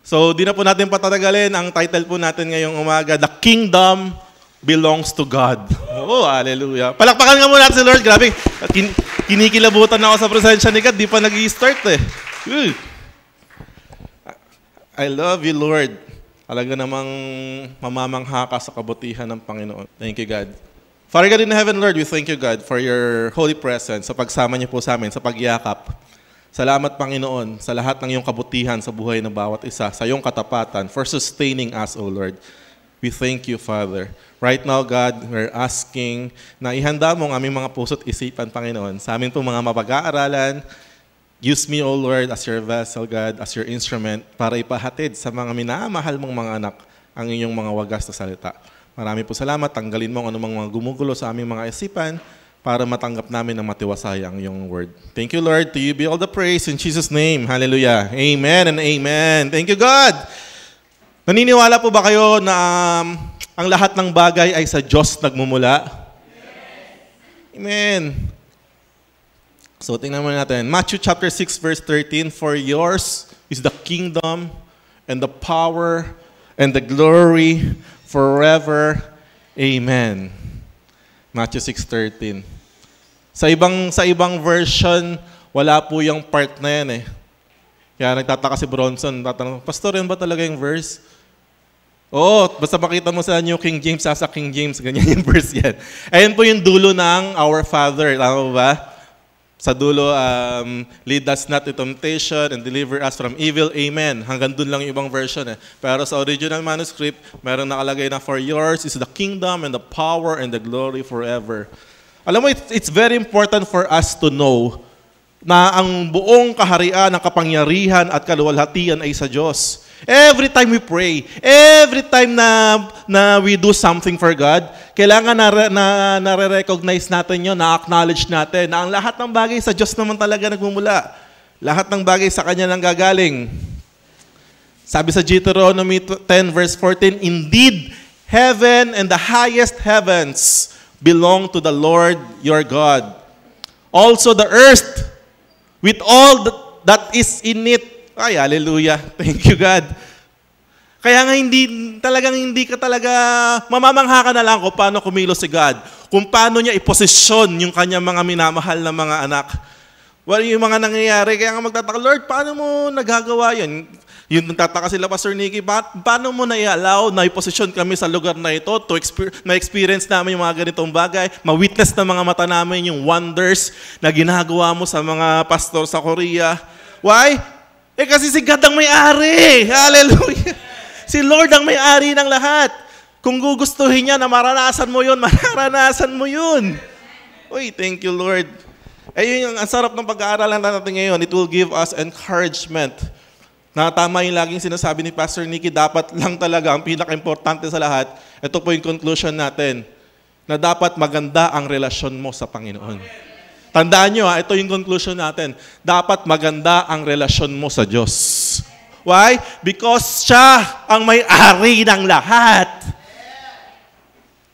So, di na po natin patatagalin. Ang title po natin ngayong umaga, The Kingdom Belongs to God. Oh, hallelujah. Palakpakan nga muna natin si Lord. Grabe, kinikilabutan ako sa presensya ni God. Di pa nag-i-start eh. I love you, Lord. Talaga namang mamamangha ka sa kabutihan ng Panginoon. Thank you, God. Father God in heaven, Lord, we thank you, God, for your holy presence, sa pagsama niyo po sa amin, sa pagyakap. Salamat, Panginoon, sa lahat ng iyong kabutihan sa buhay ng bawat isa, sa iyong katapatan, for sustaining us, O Lord. We thank you, Father. Right now, God, we're asking na ihanda mo ang aming mga puso't isipan, Panginoon, sa aming pong mga mapag-aaralan. Use me, O Lord, as your vessel, God, as your instrument, para ipahatid sa mga minamahal mong mga anak ang inyong mga wagas na salita. Marami po salamat. Tanggalin mo ang anumang mga gumugulo sa aming mga isipan, para matanggap namin ng matiwasay ang iyong word. Thank you, Lord. To you be all the praise in Jesus' name. Hallelujah. Amen and amen. Thank you, God. Naniniwala po ba kayo na ang lahat ng bagay ay sa Diyos nagmumula? Amen. So, tingnan muna natin. Matthew chapter 6, verse 13, For yours is the kingdom and the power and the glory forever. Amen. Matthew 6:13. Sa ibang version, wala po yung part na yan eh. Kaya nagtataka si Bronson, tatanong, Pastor, yan ba talaga yung verse? Oo, basta makita mo sa New King James, sa King James, ganyan yung verse yan. Ayan po yung dulo ng Our Father, tama ba? Sa dulo, lead us not to temptation and deliver us from evil. Amen. Hanggang dun lang yung ibang version eh. Pero sa original manuscript, meron nakalagay na, For yours is the kingdom and the power and the glory forever. Alam mo, it's very important for us to know na ang buong kaharian, ang kapangyarihan at kaluwalhatian ay sa Diyos. Every time we pray, every time na we do something for God, kailangan na-recognize natin yun, na-acknowledge natin na ang lahat ng bagay sa Diyos naman talaga nagmumula. Lahat ng bagay sa Kanya nang gagaling. Sabi sa Deuteronomy 10 verse 14, Indeed, heaven and the highest heavens belong to the Lord your God. Also the earth, with all that is in it. Ay, hallelujah. Thank you, God. Kaya nga hindi ka talaga, mamamangha ka na lang kung paano kumilos si God. Kung paano niya iposisyon yung kanyang mga minamahal na mga anak. Yung mga nangyayari, kaya nga magtataka, Lord, paano mo nagagawa yun? Yung nagtataka sila, Pastor Nicky, paano mo na-allow na iposisyon kami sa lugar na ito to na-experience namin yung mga ganitong bagay, ma-witness ng mga mata namin yung wonders na ginagawa mo sa mga pastor sa Korea. Why? Kasi si God ang may-ari. Hallelujah. Si Lord ang may-ari ng lahat. Kung gugustuhin niya na maranasan mo yun, maranasan mo yun. Uy, thank you, Lord. Ayun yung ang sarap ng pag-aaralan natin ngayon. It will give us encouragement. Na tama yung laging sinasabi ni Pastor Nicky, dapat lang talaga, ang pinaka-importante sa lahat, ito po yung conclusion natin, na dapat maganda ang relasyon mo sa Panginoon. Tandaan nyo, ito yung conclusion natin, dapat maganda ang relasyon mo sa Diyos. Why? Because siya ang may-ari ng lahat.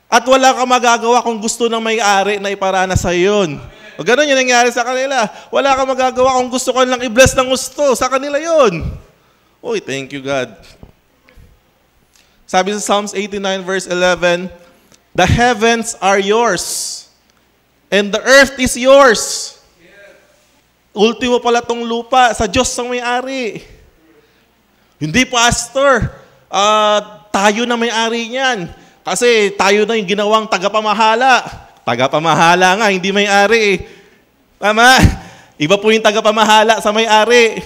At wala kang magagawa kung gusto ng may-ari na iparanas sa yun. O ganun yung nangyari sa kanila. Wala kang magagawa kung gusto ko lang i-bless ng gusto. Sa kanila yun. Uy, thank you, God. Sabi sa Psalms 89 verse 11, The heavens are yours, and the earth is yours. Ultimo pala tong lupa, sa Diyos ang may-ari. Hindi pastor, tayo na may-ari niyan. Kasi tayo na yung ginawang tagapamahala. Tagapamahala nga, hindi may-ari. Tama? Iba po yung tagapamahala sa may-ari.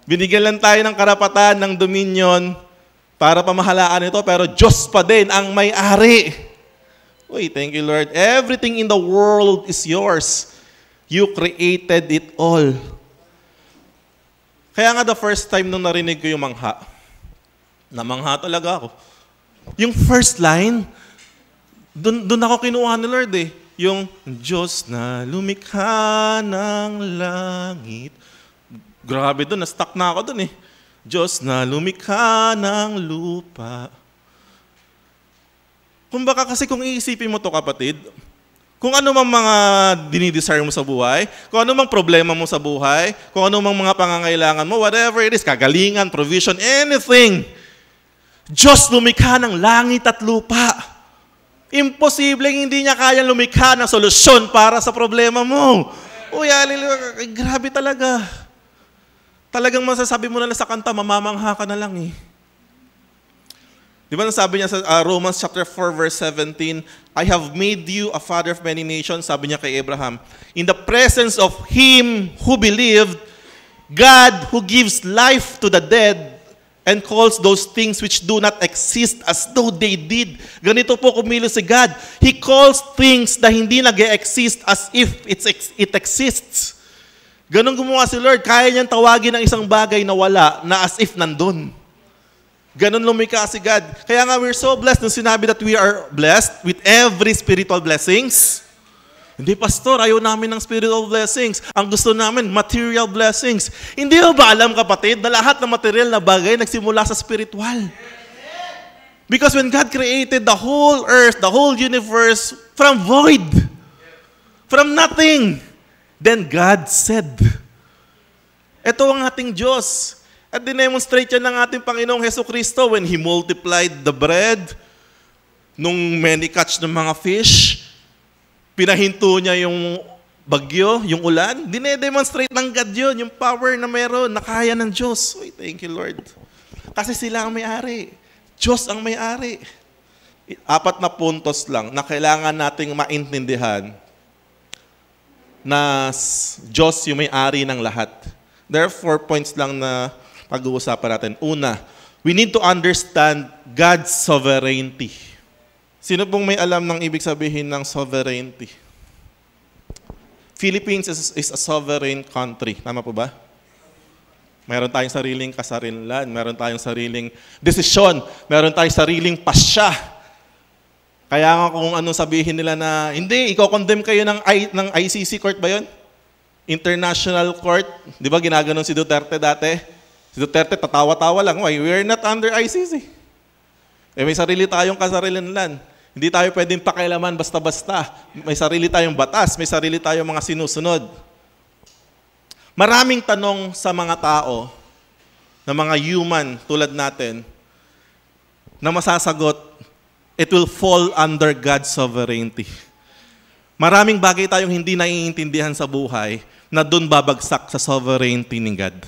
Binigyan lang tayo ng karapatan, ng dominion para pamahalaan ito, pero Diyos pa din ang may-ari. Uy, thank you, Lord. Everything in the world is yours. You created it all. Kaya nga the first time nung narinig ko yung namangha talaga ako. Yung first line, doon ako kinuha ni Lord eh. Yung Diyos na lumikha ng langit. Grabe doon, na-stuck na ako doon eh. Diyos na lumikha ng lupa. Kumbaga kasi kung iisipin mo to kapatid, Kung ano mang mga dinidesire mo sa buhay, kung ano mang problema mo sa buhay, kung ano mang mga pangangailangan mo, whatever it is, kagalingan, provision, anything. Diyos lumikha ng langit at lupa. Imposibleng hindi niya kaya lumikha ng solusyon para sa problema mo. Uy, hallelujah, grabe talaga. Talagang masasabi mo na lang sa kanta, mamamangha ka na lang eh. Di ba sabi niya sa Romans chapter 4 verse 17, I have made you a father of many nations, sabi niya kay Abraham, in the presence of him who believed, God who gives life to the dead and calls those things which do not exist as though they did. Ganito po kumilos si God. He calls things na hindi nag-exist as if it exists. Ganon gumawa si Lord. Kaya niyang tawagin ang isang bagay na wala, na as if nandun. Ganon lumikha si God. Kaya nga we're so blessed nung sinabi that we are blessed with every spiritual blessings. Hindi, pastor, ayaw namin ng spiritual blessings. Ang gusto namin, material blessings. Hindi mo ba alam, kapatid, na lahat ng material na bagay nagsimula sa spiritual? Because when God created the whole earth, the whole universe, from void, from nothing, then God said, ito ang ating Diyos. At dinemonstrate yan ng ating Panginoong Hesukristo when He multiplied the bread, nung many catch ng mga fish, pinahinto niya yung bagyo, yung ulan. Dinedemonstrate ng God yun, yung power na meron, na kaya ng Diyos. Uy, thank you, Lord. Kasi sila ang may-ari. Diyos ang may-ari. 4 na puntos lang na kailangan nating maintindihan na Diyos yung may-ari ng lahat. There are 4 points lang na pag-uusapan natin. Una, we need to understand God's sovereignty. Sino pong may alam ng ibig sabihin ng sovereignty? Philippines is a sovereign country. Tama po ba? Meron tayong sariling kasarinlan. Meron tayong sariling desisyon. Meron tayong sariling pasya. Kaya nga kung anong sabihin nila na, hindi, i-condemn kayo ng ICC court ba yun? International Court. Di ba ginaganon si Duterte dati? Si Duterte tatawa-tawa lang. Why? We're not under ICC. May sarili tayong kasarinlan. Hindi tayo pwedeng pakialaman basta-basta. May sarili tayong batas, may sarili tayong mga sinusunod. Maraming tanong sa mga tao, na mga human tulad natin, na masasagot, it will fall under God's sovereignty. Maraming bagay tayong hindi naiintindihan sa buhay na doon babagsak sa sovereignty ni God.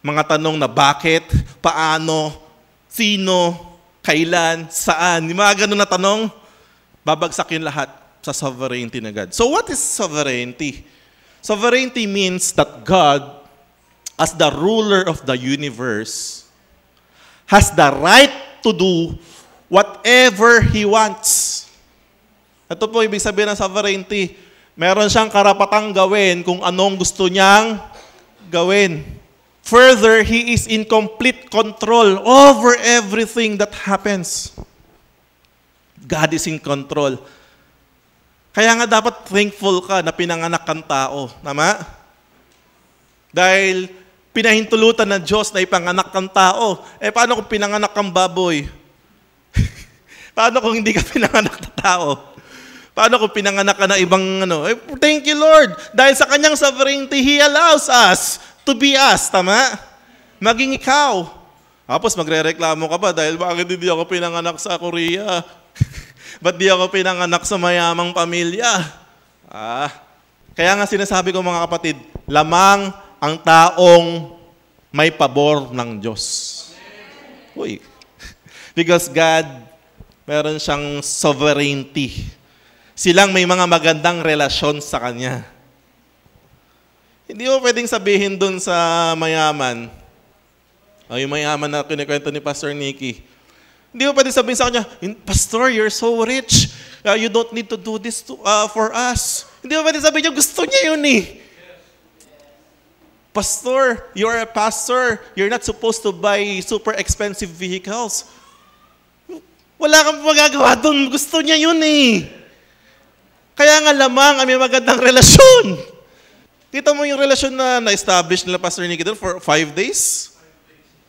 Mga tanong na bakit, paano, sino, kailan, saan, yung mga ganun na tanong, babagsak yun lahat sa sovereignty ng God. So what is sovereignty? Sovereignty means that God, as the ruler of the universe, has the right to do whatever He wants. Ito po ibig sabihin ng sovereignty. Meron siyang karapatang gawin kung anong gusto niyang gawin. Further, He is in complete control over everything that happens. God is in control. Kaya nga dapat thankful ka na pinanganak kang tao. Tama? Dahil pinahintulutan ng Diyos na ipanganak kang tao. Paano kung pinanganak kang baboy? Paano kung hindi ka pinanganak na tao? Paano kung pinanganak ka na ibang thank you, Lord. Dahil sa kanyang sovereignty, He allows us to be us, tama? Maging ikaw. Tapos magre-reklamo ka pa dahil bakit hindi ako pinanganak sa Korea? Ba't di ako pinanganak sa mayamang pamilya? Kaya nga sinasabi ko mga kapatid, lamang ang taong may pabor ng Diyos. Uy. Because God, meron siyang sovereignty. Silang may mga magandang relasyon sa Kanya. Hindi mo pwedeng sabihin dun sa mayaman, yung mayaman na kinikwento ni Pastor Nicky, hindi mo pwedeng sabihin sa kanya, Pastor, you're so rich. You don't need to do this for us. Hindi mo pwedeng sabihin niya, gusto niya yun eh. Pastor, you're a pastor. You're not supposed to buy super expensive vehicles. Wala kang magagawa dun. Gusto niya yun eh. Kaya nga lamang may magandang relasyon. Kita mo yung relasyon na na-establish nila Pastor Nicky doon for 5 days?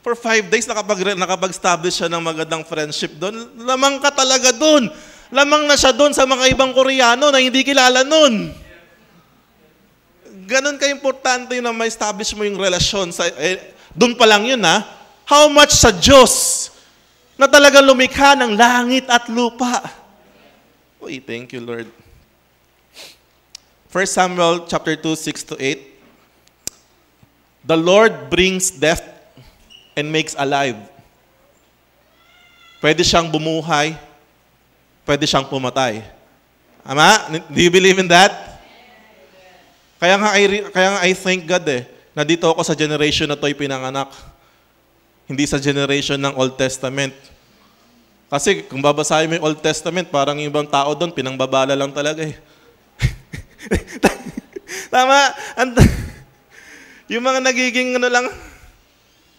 For 5 days, nakapag-establish siya ng magandang friendship doon. Lamang ka talaga doon. Lamang na siya doon sa mga ibang Koreano na hindi kilala nun. Ganon ka-importante na ma-establish mo yung relasyon. Doon pa lang yun ha. How much sa Diyos na talagang lumikha ng langit at lupa. Uy, thank you, Lord. 1 Samuel chapter 2, 6 to 8. The Lord brings death and makes alive. Pwede siyang bumuhay, pwede siyang pumatay. Ama? Do you believe in that? Kaya nga I thank God na dito ako sa generation na to'y pinanganak. Hindi sa generation ng Old Testament. Kasi kung babasahin mo yung Old Testament, parang yung ibang tao doon, pinangbabala lang talaga Tama? Yung mga nagiging lang,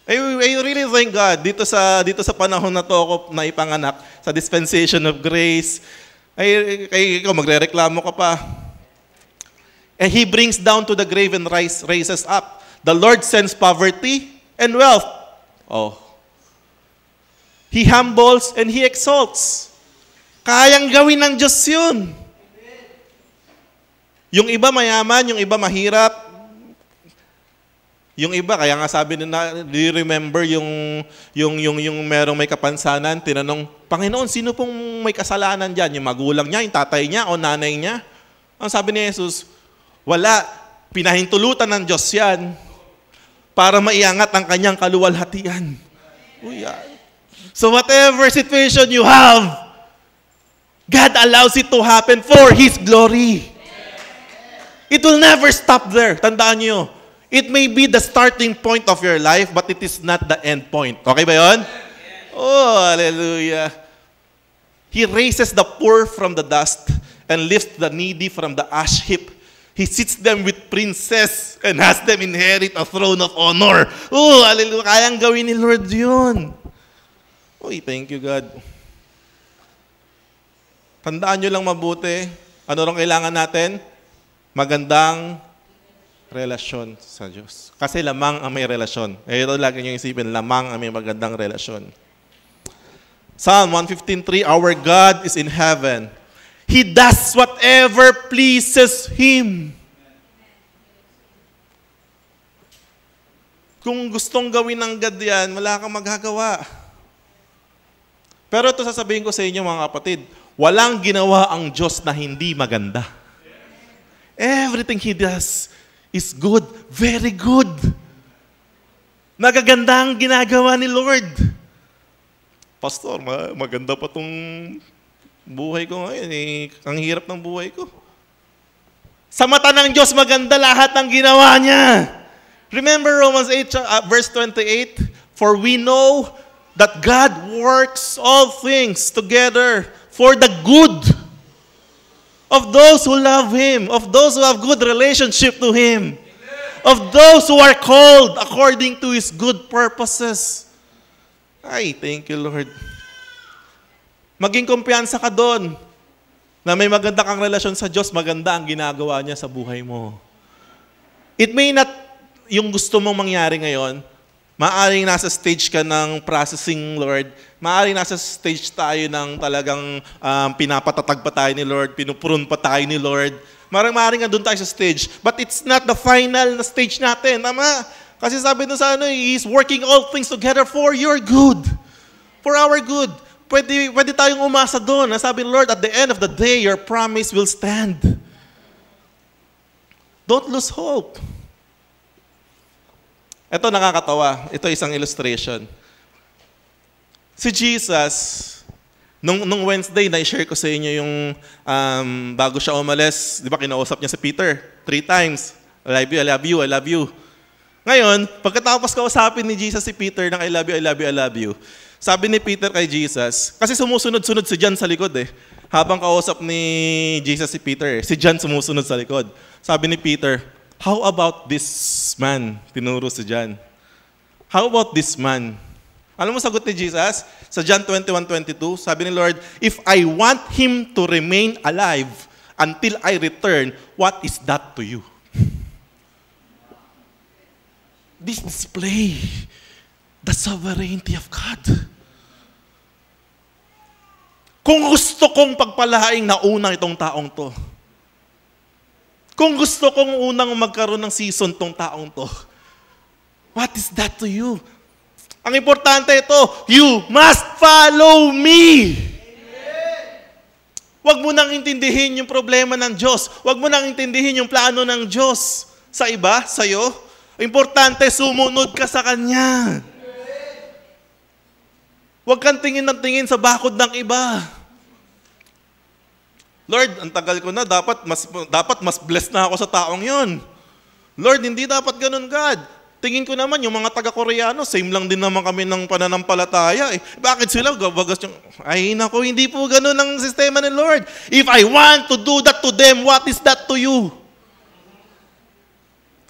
I really thank God dito sa panahon na to ako naipanganak, sa dispensation of grace. Ikaw magrereklamo ka pa. And He brings down to the grave and raises up. The Lord sends poverty and wealth. Oh. He humbles and He exalts. Kayang gawin ng Diyos yun. Yung iba mayaman, yung iba mahirap. Yung iba, kaya nga sabi nila, do you remember yung merong may kapansanan, tinanong, Panginoon, sino pong may kasalanan dyan? Yung magulang niya, yung tatay niya, o nanay niya? Ang sabi ni Jesus, wala, pinahintulutan ng Diyos yan para maiangat ang kanyang kaluwalhatian. So whatever situation you have, God allows it to happen for His glory. It will never stop there. Tandaan niyo, it may be the starting point of your life, but it is not the end point. Okay ba yun? Oh, hallelujah. He raises the poor from the dust and lifts the needy from the ash heap. He sits them with princes and has them inherit a throne of honor. Oh, hallelujah. Kayang gawin ni Lord yun. Uy, thank you, God. Tandaan nyo lang mabuti. Ano rong kailangan natin? Magandang relasyon sa Diyos. Kasi lamang ang may relasyon. Ito lagi nyo isipin, lamang ang may magandang relasyon. Psalm 115:3, our God is in heaven. He does whatever pleases Him. Kung gustong gawin ng God yan, wala kang magagawa. Pero ito sasabihin ko sa inyo mga kapatid, walang ginawa ang Diyos na hindi maganda. Everything He does is good, very good. Magaganda ang ginagawa ni Lord. Pastor, maganda pa tong buhay ko ngayon. Ang hirap ng buhay ko. Sa mata ng Diyos, maganda lahat ng ginawa niya. Remember Romans 8, verse 28? For we know that God works all things together for the good of those who love Him, of those who have good relationship to Him, of those who are called according to His good purposes. Ay, thank you, Lord. Maging kumpiyansa ka doon na may maganda kang relasyon sa Diyos, maganda ang ginagawa niya sa buhay mo. It may not, yung gusto mong mangyari ngayon, maaaring nasa stage ka ng processing, Lord. Maaaring nasa stage tayo ng talagang pinapatatag pa tayo ni Lord, pinupurun pa tayo ni Lord. Maaaring nga doon tayo sa stage. But it's not the final na stage natin. Tama? Kasi sabi doon sa He's working all things together for your good. For our good. Pwede tayong umasa doon. Sabi ni Lord, at the end of the day, your promise will stand. Don't lose hope. Ito nakakatawa. Ito isang illustration. Si Jesus, nung Wednesday, na-share ko sa inyo yung bago siya umalis, di ba kinausap niya si Peter 3 times. I love you, I love you, I love you. Ngayon, pagkatapos kausapin ni Jesus si Peter ng I love you, I love you, I love you, sabi ni Peter kay Jesus, kasi sumusunod-sunod si John sa likod Habang kausap ni Jesus si Peter, si John sumusunod sa likod. Sabi ni Peter, how about this man? Tinuro si John. How about this man? Alam mo sagot ni Jesus? Sa John 21:22, sabi ni Lord, if I want him to remain alive until I return, what is that to you? This display the sovereignty of God. Kung gusto kong pagpalaing na unang itong taong to. Kung gusto kong unang magkaroon ng season tong taong to. What is that to you? Ang importante ito, you must follow me. Huwag mo nang intindihin yung problema ng Diyos. Huwag mo nang intindihin yung plano ng Diyos sa iba, sa'yo. Importante, sumunod ka sa Kanya. Huwag kang tingin ng tingin sa bakod ng iba. Lord, ang tagal ko na, dapat mas blessed na ako sa taong yon. Lord, hindi dapat ganun, God. Tingin ko naman, yung mga taga-Koreano, same lang din naman kami ng pananampalataya. Bakit sila? Bagas yung, ay nako, hindi po ganun ang sistema ni Lord. If I want to do that to them, what is that to you?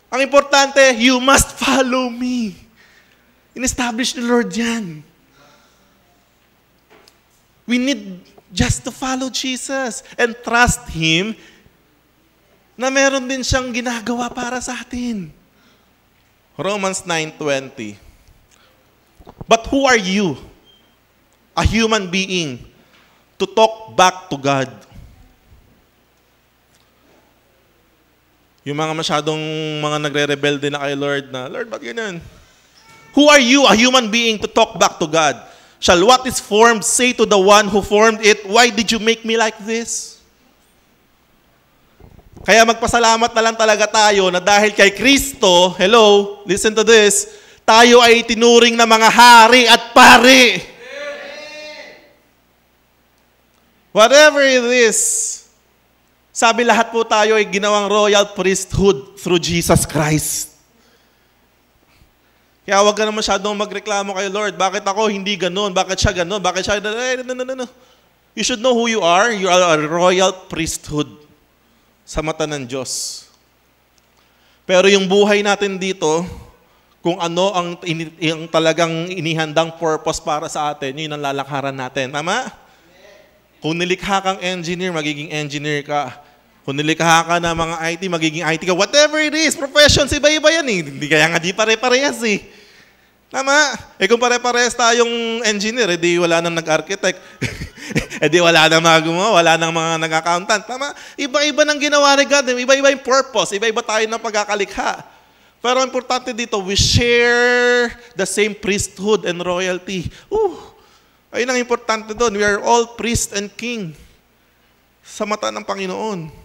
Ang importante, you must follow me. In-establish ni Lord yan. We need just to follow Jesus and trust Him na meron din siyang ginagawa para sa atin. Romans 9:20. But who are you, a human being, to talk back to God? Yung mga masyadong mga nagre-rebelde na kay Lord na, Lord, ba't ganun? Who are you, a human being, to talk back to God? Shall what is formed say to the one who formed it, why did you make me like this? Kaya magpasalamat na lang talaga tayo na dahil kay Kristo, hello, listen to this, tayo ay tinuring na mga hari at pari. Whatever it is, sabi lahat po tayo ay ginawang royal priesthood through Jesus Christ. Kaya huwag ka na masyadong magreklamo kay Lord. Bakit ako hindi ganun? Bakit siya ganun? Bakit siya no. You should know who you are. You are a royal priesthood sa mata ng Diyos. Pero yung buhay natin dito, kung ano ang talagang inihandang purpose para sa atin, yun ang lalakaran natin. Tama? Kung nilikha kang engineer, magiging engineer ka. Kung nilikha ka na mga IT, magiging IT ka. Whatever it is, professions, iba-iba yan eh. Hindi kaya nga di pare-parehas eh. Tama? Kung pare-parehas tayong engineer, edi wala nang nag-architect. Edi wala nang mga gumawa, wala nang mga nag-accountant. Tama? Iba-iba nang ginawa ni God. Iba-iba yung purpose. Iba-iba tayo ng pagkakalikha. Pero ang importante dito, we share the same priesthood and royalty. Ayun ang importante doon. We are all priest and king sa mata ng Panginoon.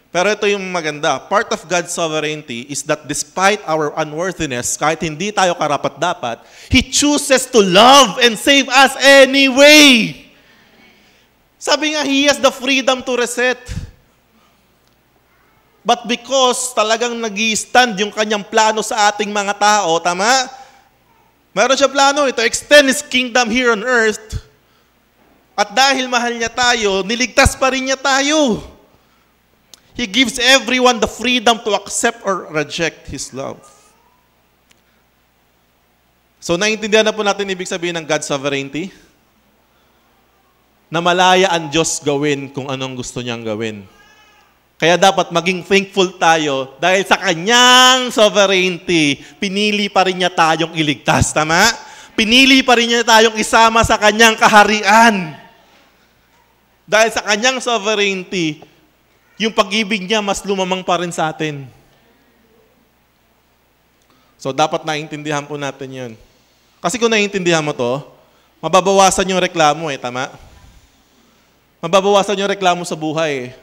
Pero ito yung maganda. Part of God's sovereignty is that despite our unworthiness, kahit hindi tayo karapat-dapat, He chooses to love and save us anyway. Sabi nga, He has the freedom to reset. But because talagang nag-i-stand yung kanyang plano sa ating mga tao, tama? Meron siya plano to extend His kingdom here on earth. At dahil mahal niya tayo, niligtas pa rin niya tayo. He gives everyone the freedom to accept or reject His love. So, naiintindihan na po natin ibig sabihin ng God's sovereignty? Na malaya ang Diyos gawin kung anong gusto niyang gawin. Kaya dapat maging thankful tayo dahil sa Kanyang sovereignty, pinili pa rin niya tayong iligtas. Tama? Pinili pa rin niya tayong isama sa Kanyang kaharian. Dahil sa Kanyang sovereignty, yung pag-ibig niya mas lumamang pa rin sa atin. So, dapat naiintindihan po natin yun. Kasi kung naiintindihan mo to, mababawasan yung reklamo tama? Mababawasan yung reklamo sa buhay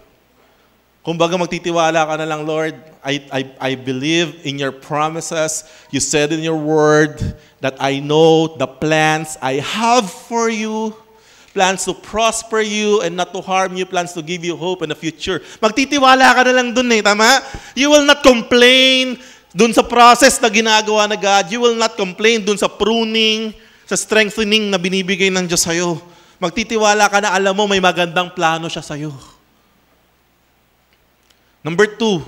Kumbaga magtitiwala ka na lang, Lord, I believe in your promises. You said in your word that I know the plans I have for you. Plans to prosper you and not to harm you, plans to give you hope in the future. Magtitiwala ka na lang dun tama? You will not complain dun sa process na ginagawa na God. You will not complain dun sa pruning, sa strengthening na binibigay ng Diyos sa'yo. Magtitiwala ka na alam mo may magandang plano siya sa'yo. Number 2,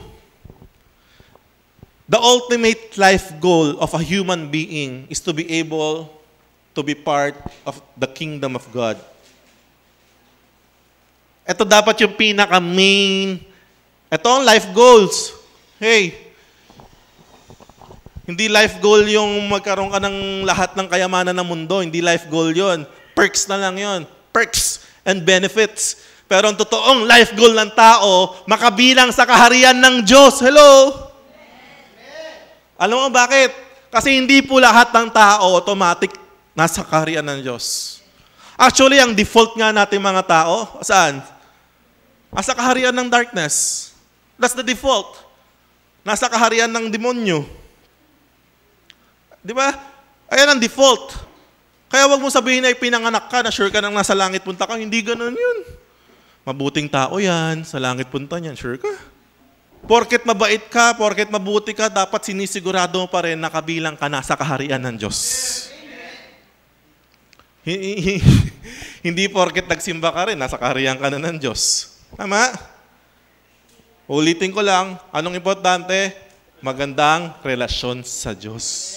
the ultimate life goal of a human being is to be able to be part of the kingdom of God. Ito dapat yung pinaka-main. Ito ang life goals. Hey, hindi life goal yung magkaroon ka ng lahat ng kayamanan ng mundo. Hindi life goal yon. Perks na lang yon. perks and benefits. Pero ang totoong life goal ng tao, makabilang sa kaharian ng Diyos. Hello? Alam mo bakit? Kasi hindi po lahat ng tao automatic nasa kaharian ng Diyos. Actually, ang default nga natin mga tao, saan? Nasa kaharian ng darkness. That's the default. Nasa kaharian ng demonyo. Di ba? Ayan ang default. Kaya wag mo sabihin na ipinanganak ka, na sure ka nang nasa langit punta ka. Hindi ganun yun. Mabuting tao yan, sa langit punta niyan, sure ka? Porket mabait ka, porket mabuti ka, dapat sinisigurado mo pa rin na kabilang ka na sa kaharian ng Diyos. Hindi porket nagsimba ka rin, nasa kaharian ka na ng Diyos. Tama? Ulitin ko lang, anong importante? Magandang relasyon sa Diyos.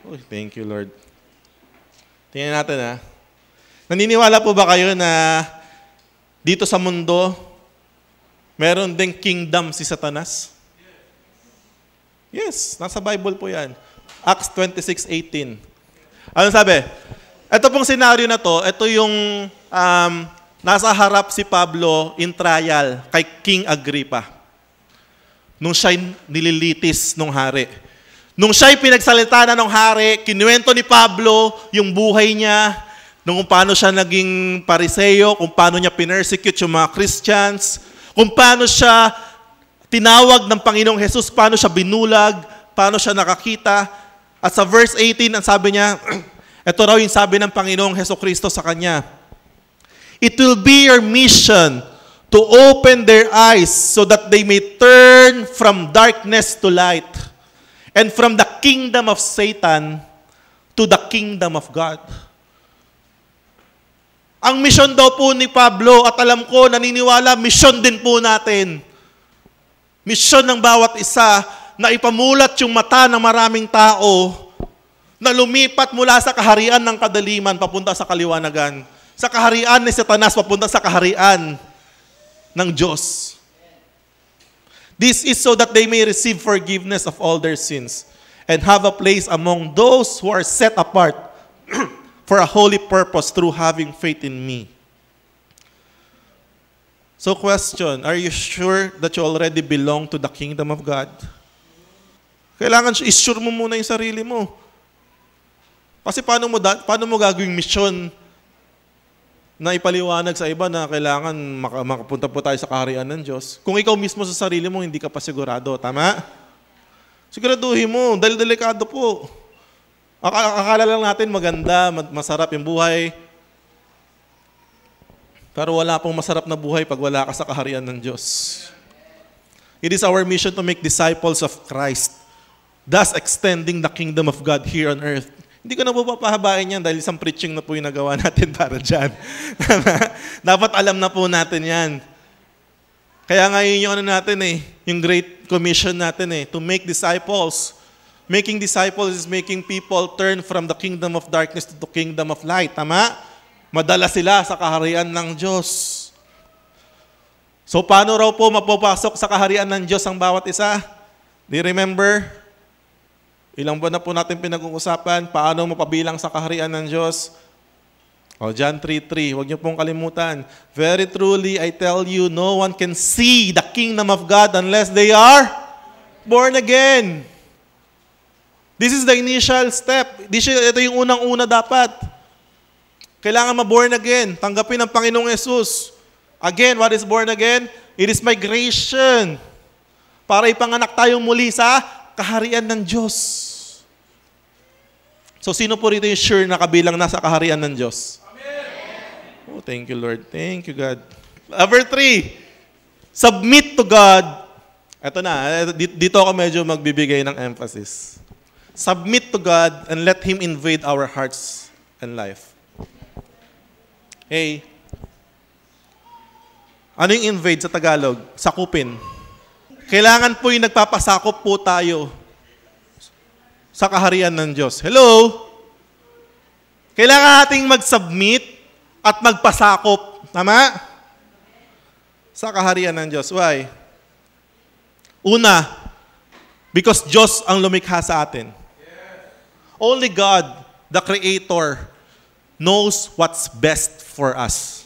Oh, thank you, Lord. Tingnan natin, ha. Naniniwala po ba kayo na dito sa mundo, meron ding kingdom si Satanas? Yes, nasa Bible po yan. Acts 26:18. Ano sabi? Ito pong senaryo na to, ito yung nasa harap si Pablo in trial kay King Agrippa. Nung siya'y nililitis nung hari. Nung siya'y pinagsalita na ng hari, kinuwento ni Pablo yung buhay niya, kung paano siya naging Pariseo, kung paano niya pinersecute yung mga Christians, kung paano siya tinawag ng Panginoong Jesus, paano siya binulag, paano siya nakakita. At sa verse 18, ang sabi niya, ito raw yung sabi ng Panginoong Jesucristo sa kanya, "It will be your mission to open their eyes so that they may turn from darkness to light and from the kingdom of Satan to the kingdom of God." Ang mission daw po ni Pablo, at alam ko, naniniwala, mission din po natin. Mission ng bawat isa na ipamulat yung mata ng maraming tao na lumipat mula sa kaharian ng kadaliman papunta sa kaliwanagan. Sa kaharian ni Satanas papunta sa kaharian ng Diyos. This is so that they may receive forgiveness of all their sins and have a place among those who are set apart for a holy purpose through having faith in me. So question, are you sure that you already belong to the kingdom of God? Kailangan i-sure mo muna yung sarili mo. Kasi paano mo gagawing mission na ipaliwanag sa iba na kailangan makapunta po tayo sa kaharian ng Diyos kung ikaw mismo sa sarili mo hindi ka pa sigurado. Tama? Siguraduhin mo, dahil delikado po. Akala lang natin maganda, masarap yung buhay. Pero wala pong masarap na buhay pag wala ka sa kaharian ng Diyos. It is our mission to make disciples of Christ, thus extending the kingdom of God here on earth. Hindi ko na po papahabain yan dahil isang preaching na po yung nagawa natin para dyan. Dapat alam na po natin yan. Kaya nga yun yung natin yung Great Commission natin to make disciples. Making disciples is making people turn from the kingdom of darkness to the kingdom of light. Tama? Madala sila sa kaharian ng Diyos. So paano raw po mapapasok sa kaharian ng Diyos ang bawat isa? Do you remember? Ilang buwan na po natin pinag-uusapan, paano mapabilang sa kaharian ng Diyos? John 3:3, huwag niyo pong kalimutan. Very truly, I tell you, no one can see the kingdom of God unless they are born again. This is the initial step. Ito yung unang-una dapat. Kailangan ma-born again. Tanggapin ng Panginoong Jesus. Again, what is born again? It is migration. Para ipanganak tayong muli sa kaharian ng Diyos. So, sino po rito yung sure na kabilang nasa kaharian ng Diyos? Amen. Oh, thank you, Lord. Thank you, God. Number 3, submit to God. Ito na, dito ako medyo magbibigay ng emphasis. Submit to God and let Him invade our hearts and life. Hey, ano yung invade sa Tagalog? Sakupin. Kailangan po yung nagpapasakop po tayo sa kaharian ng Diyos. Hello? Kailangan nating mag-submit at magpasakop. Tama? Sa kaharian ng Diyos. Why? Una, because Diyos ang lumikha sa atin. Only God, the Creator, knows what's best for us.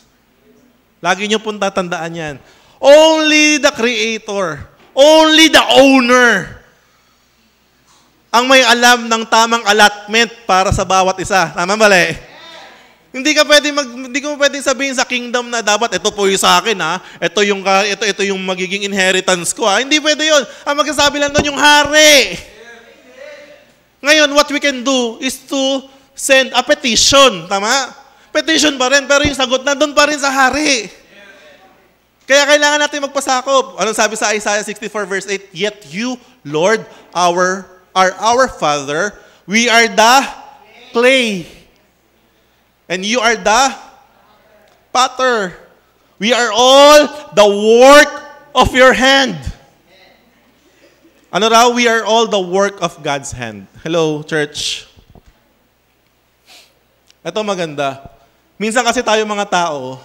Lagi niyo pong tatandaan yan. Only the Creator, only the Owner, ang may alam ng tamang allotment para sa bawat isa. Tama mali? Hindi ko pwedeng sabihin sa kingdom na dapat ito po yung sa akin ha. Ito yung magiging inheritance ko ha. Hindi pwede 'yon. Ang magsasabi lang doon yung hari. Ngayon, what we can do is to send a petition, tama? Petition pa rin, pero yung sagot na doon pa rin sa hari. Kaya kailangan natin magpasakop. Anong sabi sa Isaiah 64 verse 8? Yet you, Lord, are our Father, we are the clay. And you are the potter. We are all the work of your hand. Ano raw? We are all the work of God's hand. Hello, church. Ito maganda. Minsan kasi tayo mga tao,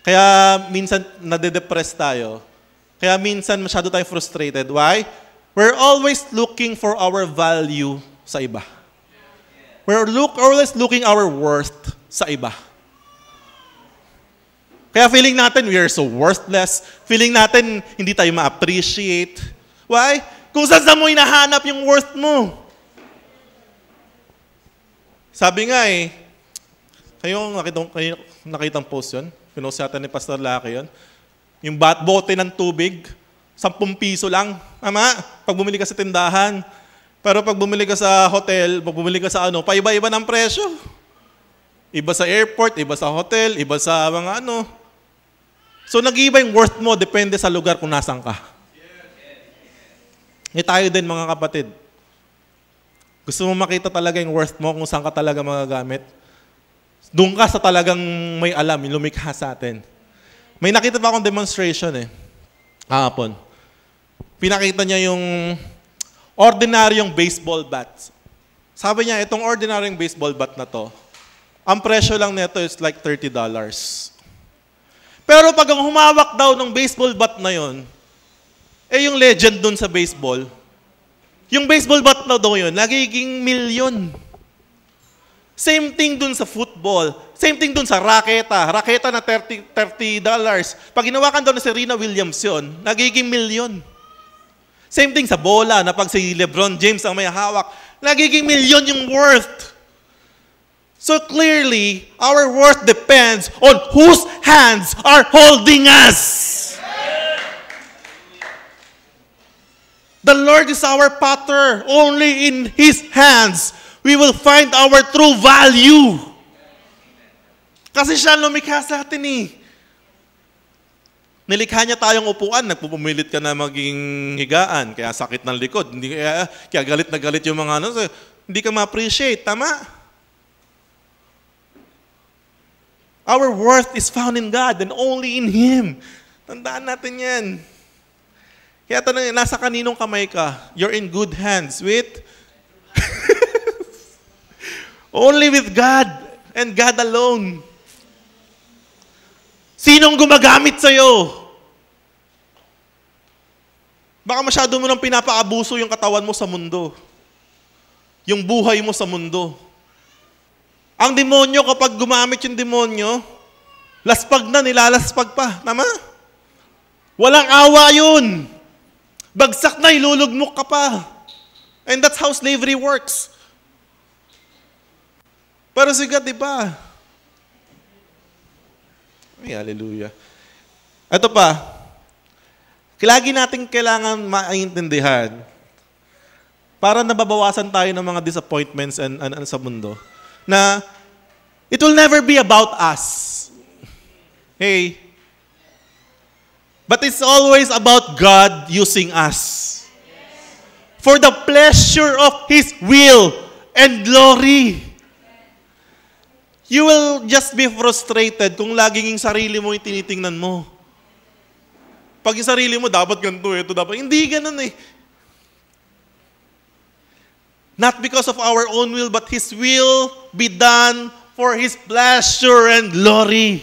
kaya minsan nade-depress tayo. Kaya minsan masyado tayo frustrated. Why? We're always looking for our value sa iba. We're always looking our worth sa iba. Kaya feeling natin we are so worthless. Feeling natin hindi tayo ma-appreciate. Why? Kung saan mo hinahanap yung worth mo. Sabi nga kayo nakitang post yun? Pinost natin ni Pastor Laki yun. Yung bote ng tubig, 10 piso lang. Tama? Pag bumili ka sa tindahan. Pero pag bumili ka sa hotel, pag bumili ka sa paiba-iba ng presyo. Iba sa airport, iba sa hotel, iba sa mga So nag-iiba yung worth mo, depende sa lugar kung nasan ka. Tayo din mga kapatid. Gusto mo makita talaga yung worth mo kung saan ka talaga magagamit? Doon ka sa talagang may alam, yung lumikha sa atin. May nakita pa akong demonstration kahapon. Pinakita niya yung ordinaryong baseball bat. Sabi niya, itong ordinaryong baseball bat na to, ang presyo lang nito is like $30. Pero pag ang humawak daw ng baseball bat na yon, yung legend dun sa baseball, yung baseball bat na daw yun, nagiging milyon. Same thing dun sa football. Same thing dun sa raketa. Raketa na $30. Pag hinawakan daw na si Serena Williams yun, nagiging milyon. Same thing sa bola, na pag si LeBron James ang may hawak, nagiging milyon yung worth. So clearly, our worth depends on whose hands are holding us. The Lord is our potter. Only in His hands we will find our true value. Kasi siya lumikha sa atin Nilikha niya tayong upuan, nagpupumilit ka na maging higaan, kaya sakit ng likod. Kaya galit na galit yung mga hindi ka ma-appreciate, tama? Our worth is found in God and only in Him. Tandaan natin yan. Kaya nasa kaninong kamay ka? You're in good hands with only with God and God alone. Sinong gumagamit sa'yo? Baka masyado mo nang pinapaabuso yung katawan mo sa mundo. Yung buhay mo sa mundo. Ang demonyo, kapag gumamit yung demonyo, laspag na, nilalaspag pa. Tama? Walang awa yun. Bagsak na, ilulugmok ka pa. And that's how slavery works. Pero si God, di ba? Ay, hallelujah. Ito pa, lagi natin kailangan maintindihan para nababawasan tayo ng mga disappointments and sa mundo, na it will never be about us. Hey, but it's always about God using us for the pleasure of His will and glory. You will just be frustrated kung laging yung sarili mo yung tinitingnan mo. Pag yung sarili mo, dapat ganito, ito dapat. Hindi ganun Not because of our own will, but His will be done for His pleasure and glory.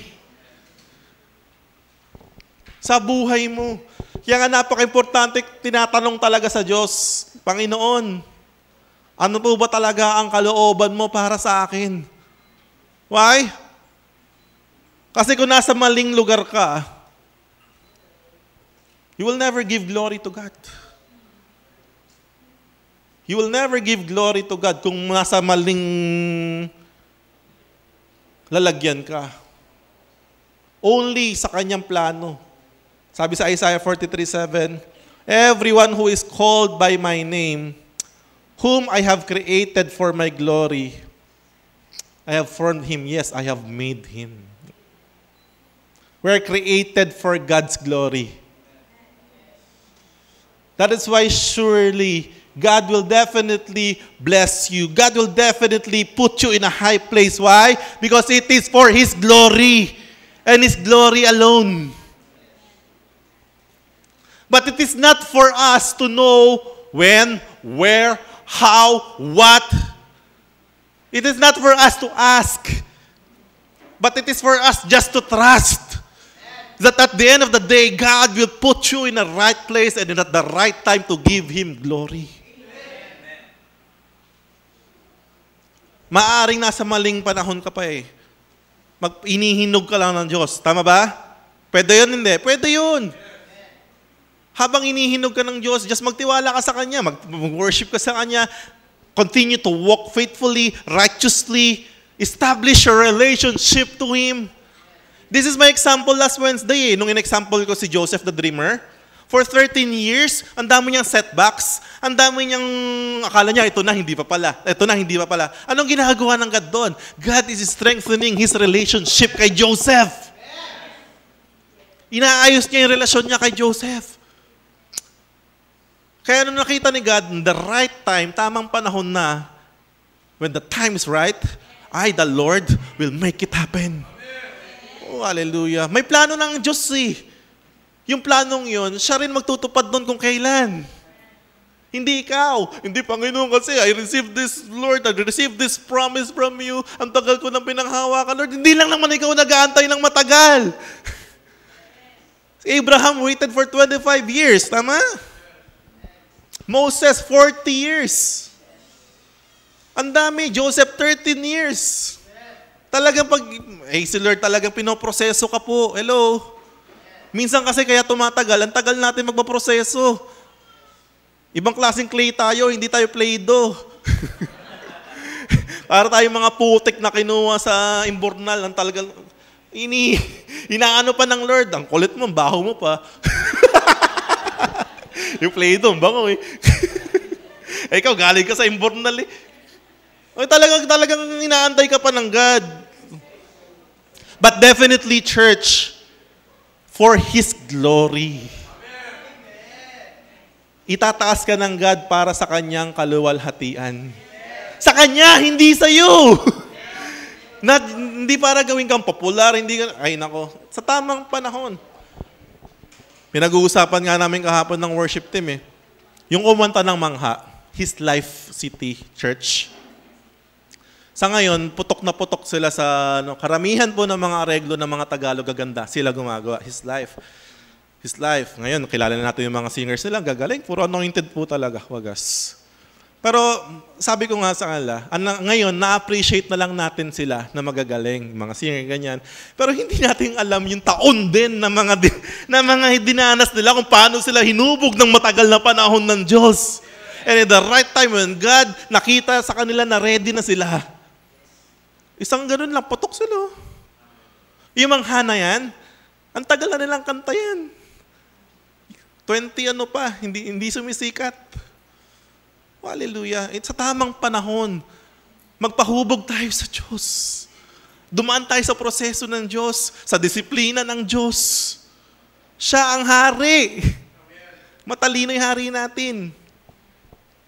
Sa buhay mo. Kaya nga napaka-importante, tinatanong talaga sa Diyos, Panginoon, ano po ba talaga ang kalooban mo para sa akin? Why? Kasi kung nasa maling lugar ka, you will never give glory to God. You will never give glory to God kung nasa maling lalagyan ka. Only sa kanyang plano. Sabi sa Isaiah 43:7, everyone who is called by my name, whom I have created for my glory, I have formed him. Yes, I have made him. We're created for God's glory. That is why surely God will definitely bless you. God will definitely put you in a high place. Why? Because it is for His glory and His glory alone. But it is not for us to know when, where, how, what. It is not for us to ask. But it is for us just to trust that at the end of the day, God will put you in the right place and at the right time to give Him glory. Maaring nasa maling panahon ka pa eh. Inihinog ka lang ng Diyos. Tama ba? Pwede yun, hindi? Pwede yun. Habang inihinog ka ng Diyos, just magtiwala ka sa Kanya, mag-worship ka sa Kanya, continue to walk faithfully, righteously, establish your relationship to Him. This is my example last Wednesday nung in-example ko si Joseph the Dreamer. For 13 years, ang dami niyang setbacks, ang dami niyang, akala niya, ito na, hindi pa pala. Ito na, hindi pa pala. Anong ginagawa ng God doon? God is strengthening His relationship kay Joseph. Inaayos niya yung relasyon niya kay Joseph. Kaya nung nakita ni God, the right time, tamang panahon na, when the time is right, the Lord will make it happen. Oh, hallelujah. May plano ng Diyos eh. Yung planong yun, siya rin magtutupad doon kung kailan. Hindi ikaw. Hindi, Panginoon, kasi I received this, Lord, I received this promise from you. Ang tagal ko nang pinanghawakan, Lord. Hindi lang naman ikaw nag-aantay ng matagal. Abraham waited for 25 years. Tama? Moses, 40 years. Ang dami. Joseph, 13 years. Talagang si Lord talagang pinoproseso ka po. Hello? Minsan kasi kaya tumatagal, ang tagal natin magpaproseso. Ibang klaseng clay tayo, hindi tayo Play-Doh. Para tayo mga putik na kinuha sa imbornal, ang talagang, inaano pa ng Lord, ang kulit mo, baho mo pa. Yung Play-Doh, bango eh. Ikaw, galing ka sa imbornal eh. Ay, talagang inaantay ka pa ng God. But definitely, church, for His glory. Itataas ka ng God para sa Kanyang kaluwalhatian. Sa Kanya, hindi sa iyo. Hindi para gawin kang popular, hindi ka, ay nako, sa tamang panahon. Pinag-uusapan nga namin kahapon ng worship team eh. Yung kumanta ng Mangha, His Life City Church. Sa ngayon, putok na putok sila sa karamihan po ng mga areglo ng mga Tagalog gaganda. Sila gumagawa. His Life. His Life. Ngayon, kilala na natin yung mga singers nila. Gagaling. Puro anointed po talaga. Wagas. Pero sabi ko nga sa kanila, ngayon, na-appreciate na lang natin sila na magagaling. Mga singer, ganyan. Pero hindi natin alam yung taon din na mga dinanas nila kung paano sila hinubog ng matagal na panahon ng Diyos. And at the right time when God nakita sa kanila na ready na sila, isang ganun lang, putok sila. Yung Mangha na yan, ang tagal na nilang kanta yan. 20 ano pa, hindi sumisikat. Hallelujah. It's sa tamang panahon. Magpahubog tayo sa Diyos. Dumaan tayo sa proseso ng Diyos, sa disiplina ng Diyos. Siya ang hari. Matalino yung hari natin.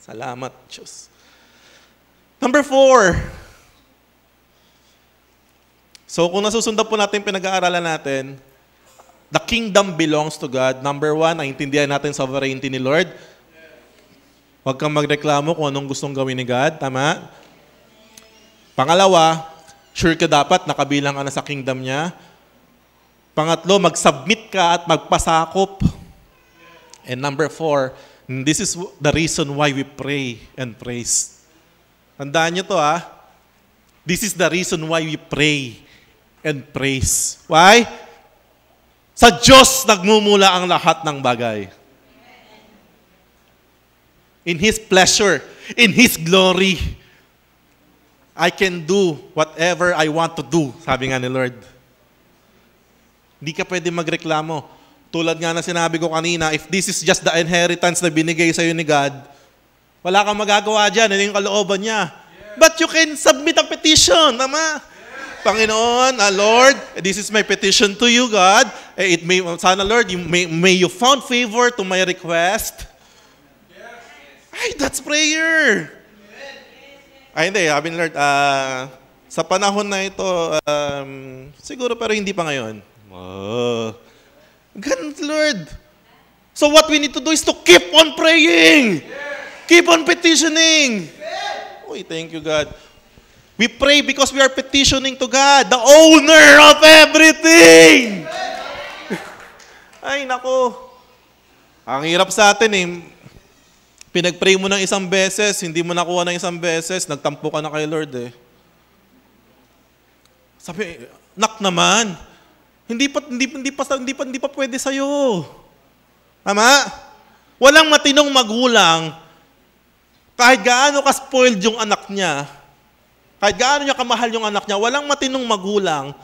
Salamat, Diyos. Number 4. So kung nasusundan po natin pinag-aaralan natin, the kingdom belongs to God. Number 1, naintindihan natin sovereignty ni Lord. Huwag kang magreklamo kung anong gustong gawin ni God. Tama? Pangalawa, sure ka dapat nakabilang ka na sa kingdom niya. Pangatlo, mag-submit ka at magpasakop. And number 4, this is the reason why we pray and praise. Tandaan niyo to This is the reason why we pray and praise. Why? Sa Diyos nagmumula ang lahat ng bagay. In His pleasure, in His glory, I can do whatever I want to do, sabi nga ni Lord. Hindi ka pwede magreklamo. Tulad nga na sinabi ko kanina, if this is just the inheritance na binigay sa'yo ni God, wala kang magagawa dyan, hindi yung kalooban niya. But you can submit a petition, tama? Panginoon, Lord, this is my petition to you, God. Sana, Lord, may you found favor to my request. Ay, that's prayer. Ay, hindi. Sabi ni Lord, sa panahon na ito, siguro pero hindi pa ngayon. Ganun, Lord. So what we need to do is to keep on praying. Keep on petitioning. Uy, thank you, God. We pray because we are petitioning to God, the owner of everything. Ay, nako. Ang hirap sa atin eh. Pinag-pray mo ng isang beses, hindi mo nakuha ng isang beses, nagtampo ka na kay Lord eh. Sabi, nak naman, hindi pa pwede sa'yo. Tama? Walang matinong magulang, kahit gaano ka-spoiled yung anak niya, kahit gaano niya kamahal yung anak niya, walang matinong magulang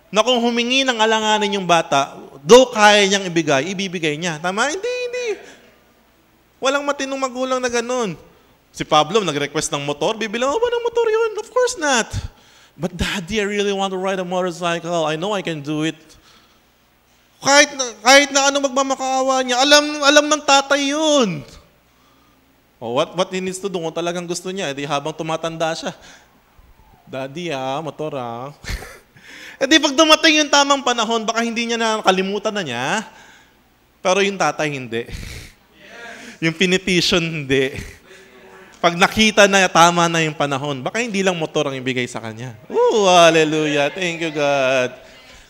na kung humingi ng alanganin yung bata, do kaya niyang ibibigay niya. Tama? Hindi. Walang matinong magulang na ganun. Si Pablo nag-request ng motor, bibilang mo ba ng motor yun? Of course not. But Daddy, I really want to ride a motorcycle. I know I can do it. Kahit na ano magmamakaawa niya, alam ng tatay yun. What he needs to do kung talagang gusto niya, edi habang tumatanda siya, Daddy motor edi pag dumating yung tamang panahon, baka hindi niya nakalimutan na niya, pero yung tatay hindi. Yung pinetition, hindi. Pag nakita na tama na yung panahon, baka hindi lang motor ang ibigay sa kanya. Oh, hallelujah. Thank you, God.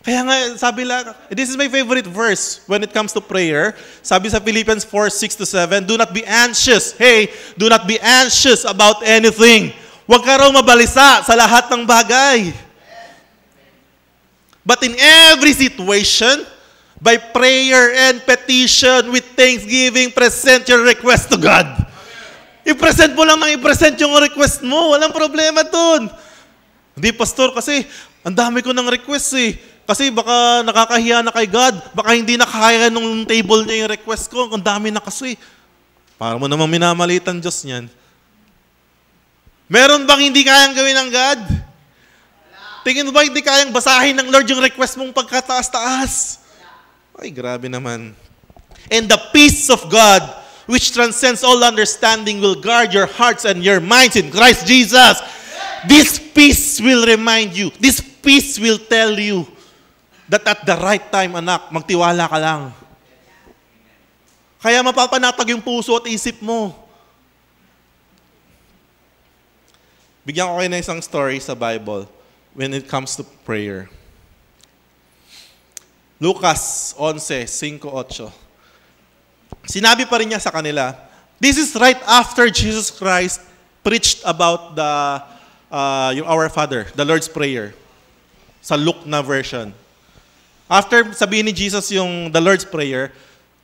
Kaya nga, sabi lang, this is my favorite verse when it comes to prayer. Sabi sa Philippians 4:6-7, do not be anxious. Hey, do not be anxious about anything. Huwag ka raw mabalisa sa lahat ng bagay. But in every situation, by prayer and petition with thanksgiving, present your request to God. I-present mo lang i-present yung request mo. Walang problema dun. Hindi, pastor, kasi ang dami ko ng request eh. Kasi baka nakakahiya na kay God. Baka hindi nakakaya nung table niya yung request ko. Ang dami na kasi. Para mo namang minamalitan Diyos niyan. Meron bang hindi kayang gawin ng God? Tingin mo ba hindi kayang basahin ng Lord yung request mong pagkataas-taas? Ay, grabe naman. And the peace of God, which transcends all understanding, will guard your hearts and your minds in Christ Jesus. This peace will remind you. This peace will tell you that at the right time, anak, magtiwala ka lang. Kaya mapapanatag yung puso at isip mo. Bigyan ko kayo ng isang story sa Bible when it comes to prayer. Lucas 11:5-8. Sinabi pa rin niya sa kanila, this is right after Jesus Christ preached about yung Our Father, the Lord's Prayer, sa Luke na version. After sabihin ni Jesus yung the Lord's Prayer,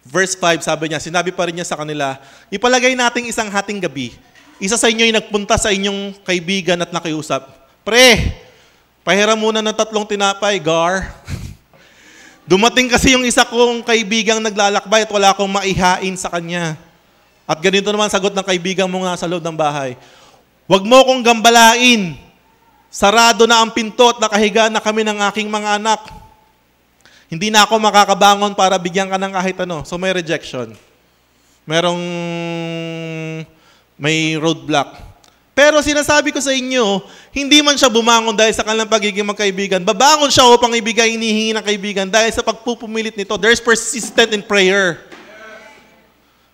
verse 5, sabi niya, sinabi pa rin niya sa kanila, ipalagay nating isang hating gabi, isa sa inyo ay nagpunta sa inyong kaibigan at nakiusap, pre, pahiram muna ng 3 tinapay, Gar. Dumating kasi yung isa kong kaibigang naglalakbay at wala akong maihain sa kanya. At ganito naman sagot ng kaibigan mo nga sa loob ng bahay. Huwag mo kong gambalain. Sarado na ang pinto at nakahiga na kami ng aking mga anak. Hindi na ako makakabangon para bigyan ka ng kahit ano. So may rejection. May roadblock. Pero sinasabi ko sa inyo, hindi man siya bumangon dahil sa kanilang pagiging magkaibigan. Babangon siya upang ibigay hinihingi ng kaibigan dahil sa pagpupumilit nito. There's persistent in prayer.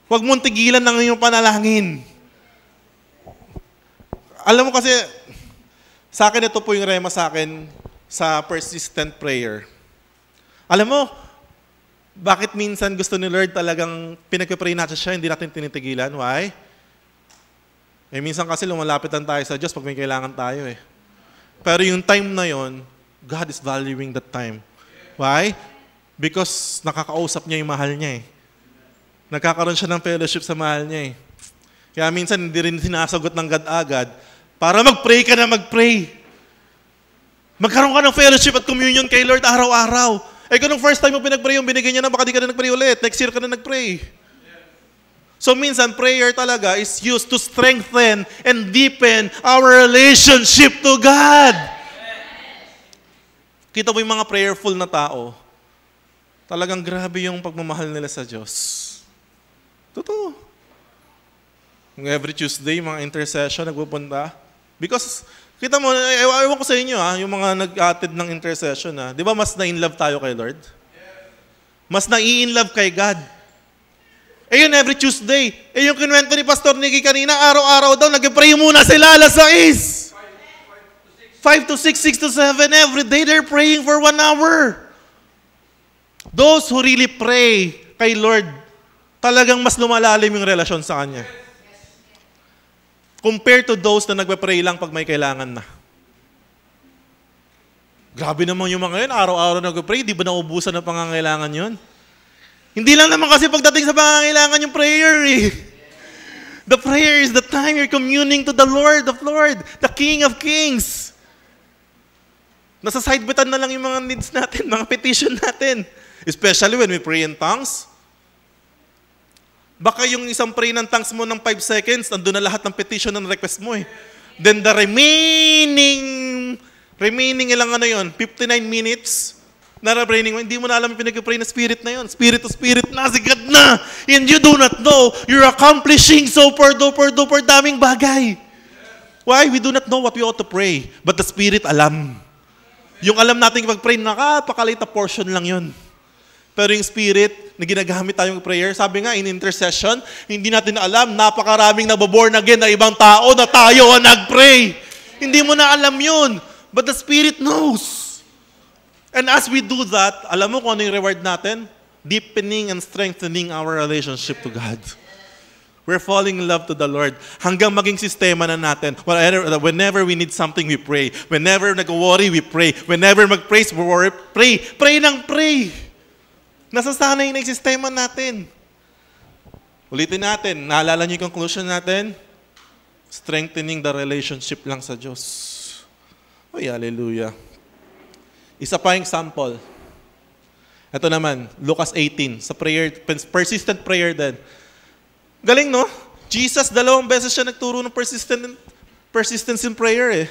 Huwag mong tigilan ng iyong panalangin. Alam mo kasi, sa akin ito po yung rema sa akin sa persistent prayer. Alam mo, bakit minsan gusto ni Lord talagang pinag-pray natin siya, hindi natin tinitigilan? Why? Minsan kasi lumalapitan tayo sa Diyos pag may kailangan tayo eh. Pero yung time na yon, God is valuing that time. Why? Because nakakausap niya yung mahal niya eh. Nagkakaroon siya ng fellowship sa mahal niya eh. Kaya minsan hindi rin sinasagot ng God agad. Para mag-pray ka na mag-pray. Magkaroon ka ng fellowship at communion kay Lord araw-araw. Eh kung nung first time mo pinag-pray yung binigay niya na, baka di ka na nag-pray ulit. Next year ka na nag-pray. So minsan, prayer talaga is used to strengthen and deepen our relationship to God. Kita mo yung mga prayerful na tao, talagang grabe yung pagmamahal nila sa Diyos. Totoo. Every Tuesday, mga intercession, nagpupunta. Because, kita mo, ewan ko sa inyo, yung mga nag-attend ng intercession, di ba mas na-in-love tayo kay Lord? Mas na-i-in-love kay God. Eh yun, every Tuesday. Eh yung kinuwento ni Pastor Nicky kanina, araw-araw daw, nag-pray muna sila, alas 6. 5 to 6, 6 to 7, every day they're praying for 1 hour. Those who really pray kay Lord, talagang mas lumalalim yung relasyon sa Kanya. Compared to those na nagpe-pray lang pag may kailangan na. Grabe naman yung mga yun, araw-araw nagpe-pray, di ba naubusan ng pangangailangan yun? Hindi lang naman kasi pagdating sa pangangailangan yung prayer eh. The prayer is the time you're communing to the Lord of Lords, the King of Kings. Nasa side button na lang yung mga needs natin, mga petition natin. Especially when we pray in tongues. Baka yung isang pray ng tongues mo ng 5 seconds, nandun na lahat ng petition and request mo eh. Then the remaining ilang 59 minutes, na-praying mo, hindi mo na alam yung pinag-pray na spirit na yun. Spirit to spirit na, sigat na. And you do not know, you're accomplishing super duper daming bagay. Why? We do not know what we ought to pray. But the Spirit alam. Yung alam natin pag-pray, napakaliit na portion lang yun. Pero yung Spirit na ginagamit tayong prayer, sabi nga, in intercession, hindi natin alam, napakaraming naboborn again na ibang tao na tayo ang nag-pray. Hindi mo na alam yun. But the Spirit knows. And as we do that, alam mo kung ano yung reward natin? Deepening and strengthening our relationship to God. We're falling in love to the Lord. Hanggang maging sistema na natin. Whenever we need something, we pray. Whenever nag-worry, we pray. Whenever mag-praise, we pray. Pray ng pray. Nasasanay na yung sistema natin. Ulitin natin. Naalala niyo yung conclusion natin? Strengthening the relationship lang sa Diyos. Oy, hallelujah. Isa pa yung example. Ito naman, Lucas 18. Sa prayer, persistent prayer din. Galing, no? Jesus, 2 beses siya nagturo ng persistence in prayer eh.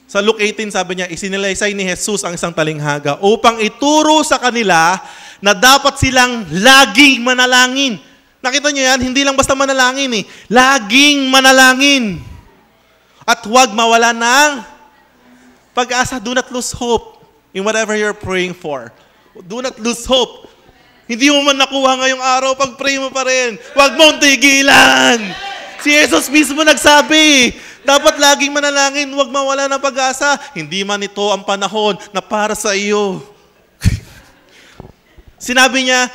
Sa Luke 18, sabi niya, isinilaysay ni Jesus ang isang talinghaga upang ituro sa kanila na dapat silang laging manalangin. Nakita niyo yan? Hindi lang basta manalangin eh. Laging manalangin. At huwag mawala ng pag-asa. Do not lose hope in whatever you're praying for. Do not lose hope. Hindi mo man nakuha ngayong araw, pag-pray mo pa rin. Huwag mong tigilan. Si Jesus mismo nagsabi, dapat laging manalangin, huwag mawala ng pag-asa. Hindi man ito ang panahon na para sa iyo. Sinabi niya,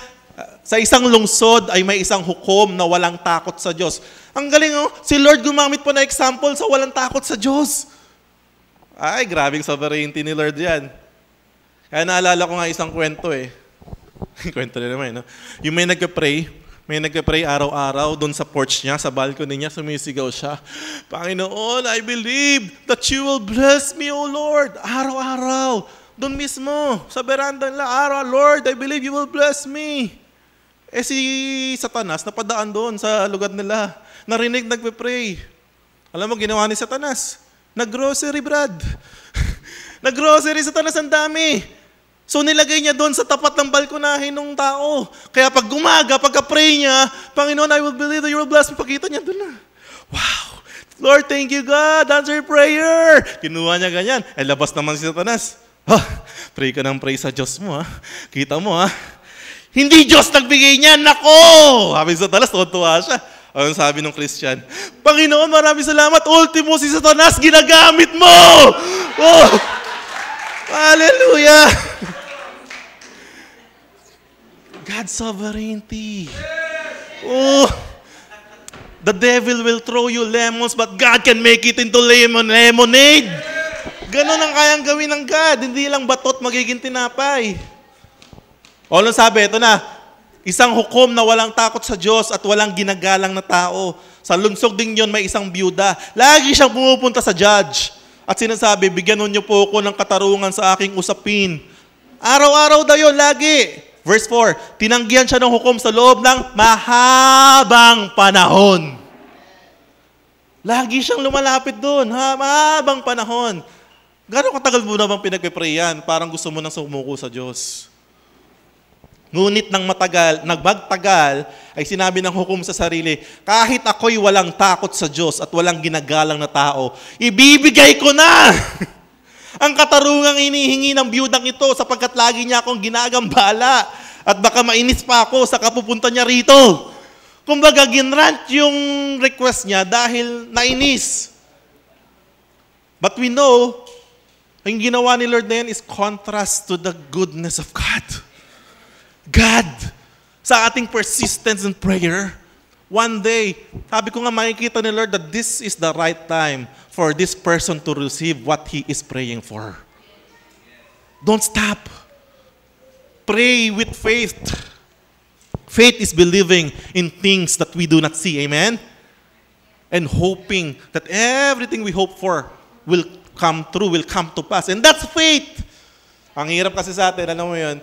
sa isang lungsod ay may isang hukom na walang takot sa Diyos. Ang galing, oh, si Lord gumamit po na example sa walang takot sa Diyos. Ay, grabing sovereignty ni Lord yan. Kaya naalala ko nga isang kwento eh. Kwento na naman, no? Yung may nagka-pray araw-araw doon sa porch niya, sa balcony niya, sumisigaw siya, Panginoon, I believe that you will bless me, O Lord. Araw-araw, doon mismo, sa veranda nila, Lord, I believe you will bless me. Eh si Satanas, napadaan doon sa lugar nila. Narinig, nagpe-pray. Alam mo, ginawa ni Satanas? Nag-grocery, Brad. Nag-grocery, Satanas, ang dami. So nilagay niya doon sa tapat ng balkonahin ng tao. Kaya pag gumaga, pagka-pray niya, Panginoon, I will believe that you will bless me. Pakita niya doon na. Wow! Lord, thank you God. Answer prayer. Kinuha niya ganyan. Eh, labas naman si Satanas. Pray ka ng pray sa Diyos mo, ha? Kita mo, ha? Hindi Diyos nagbigay niya. Nako! Sabi si Satanas, tuwa siya. Ang sabi ng Christian, Panginoon, maraming salamat. Ultimo si Satanas, ginagamit mo! Oh! Hallelujah! God's sovereignty. Oh, the devil will throw you lemons, but God can make it into lemonade. Ganon ang kayang gawin ng God. Hindi lang batot magiging tinapay. O ano sabi, ito na. Isang hukom na walang takot sa Diyos at walang ginagalang na tao. Sa lungsod din yon may isang byuda. Lagi siyang pumupunta sa judge. At sinasabi, bigyan niyo po ako ng katarungan sa aking usapin. Araw-araw daw yun, lagi. Verse 4, tinanggihan siya ng hukom sa loob ng mahabang panahon. Lagi siyang lumalapit doon, mahabang panahon. Gano'ng katagal mo na bang pinag-prayan? Parang gusto mo nang sumuko sa Diyos. Ngunit nagmagtagal, ay sinabi ng hukom sa sarili, kahit ako'y walang takot sa Diyos at walang ginagalang na tao, ibibigay ko na ang katarungang inihingi ng biyudang ito sapagkat lagi niya akong ginagambala at baka mainis pa ako sa kapupunta niya rito. Kumbaga, ginrant yung request niya dahil nainis. But we know, ang ginawa ni Lord na yan is contrast to the goodness of God. God, sa ating persistence in prayer, one day, sabi ko nga makikita ni Lord that this is the right time for this person to receive what he is praying for. Don't stop. Pray with faith. Faith is believing in things that we do not see. Amen? And hoping that everything we hope for will come true, will come to pass. And that's faith. Ang hirap kasi sa atin, alam mo yun,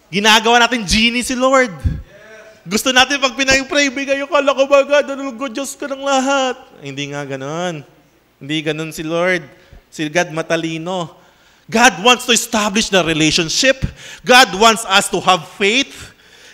ginagawa natin genie si Lord. Gusto natin pag pinag-pray, bigay yung kala ko ba, God, Diyos ka ng lahat. Hindi nga ganon. Hindi ganon si Lord. Si God matalino. God wants to establish the relationship. God wants us to have faith.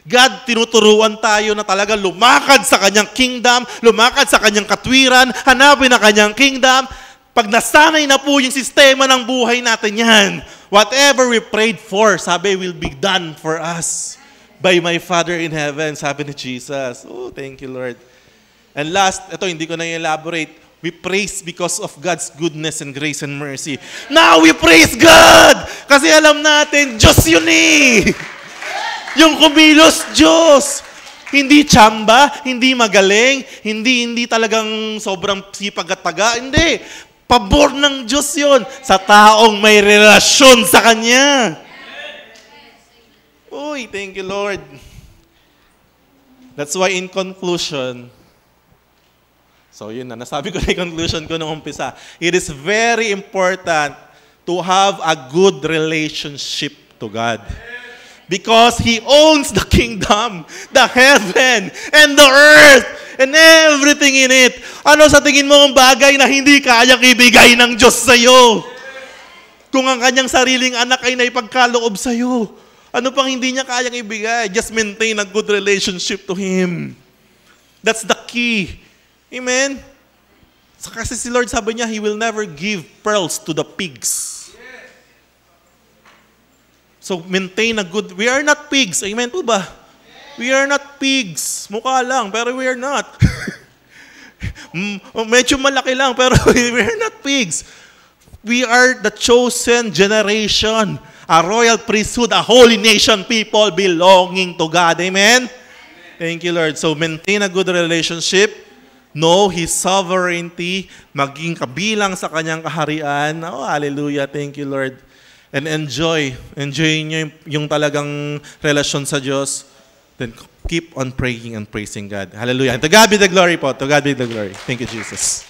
God, tinuturuan tayo na talaga lumakad sa kanyang kingdom, lumakad sa kanyang katwiran, hanapin ang kanyang kingdom. Pag nasanay na po yung sistema ng buhay natin yan, whatever we prayed for, sabi, will be done for us by my Father in heaven, sabi ni Jesus. Oh, thank you, Lord. And last, ito, hindi ko na elaborate. We praise because of God's goodness and grace and mercy. Now we praise God! Kasi alam natin, Diyos yun eh! Yung kumilos, Diyos! Hindi tsamba, hindi magaling, hindi talagang sobrang sipag at taga, hindi. Pabor ng Diyos yun sa taong may relasyon sa Kanya. Uy, thank you, Lord. That's why in conclusion, so yun na, nasabi ko na yung conclusion ko nung umpisa. It is very important to have a good relationship to God. Because He owns the kingdom, the heaven, and the earth, and everything in it. Ano sa tingin mo ang bagay na hindi kayang ibigay ng Diyos sa'yo? Kung ang kanyang sariling anak ay naipagkaloob sa'yo, ano pang hindi niya kayang ibigay? Just maintain a good relationship to Him. That's the key. Amen? Kasi si Lord sabi niya, He will never give pearls to the pigs. So maintain a good, we are not pigs. Amen po ba? We are not pigs. Mukha lang, pero we are not. Medyo malaki lang, pero we are not pigs. We are the chosen generation, a royal priesthood, a holy nation, people belonging to God. Amen? Thank you, Lord. So maintain a good relationship. Know His sovereignty. Maging kabilang sa Kanyang kaharian. Oh, hallelujah. Thank you, Lord. And enjoy nyo yung talagang relasyon sa Diyos. Then keep on praying and praising God. Hallelujah. And to God be the glory po. To God be the glory. Thank you, Jesus.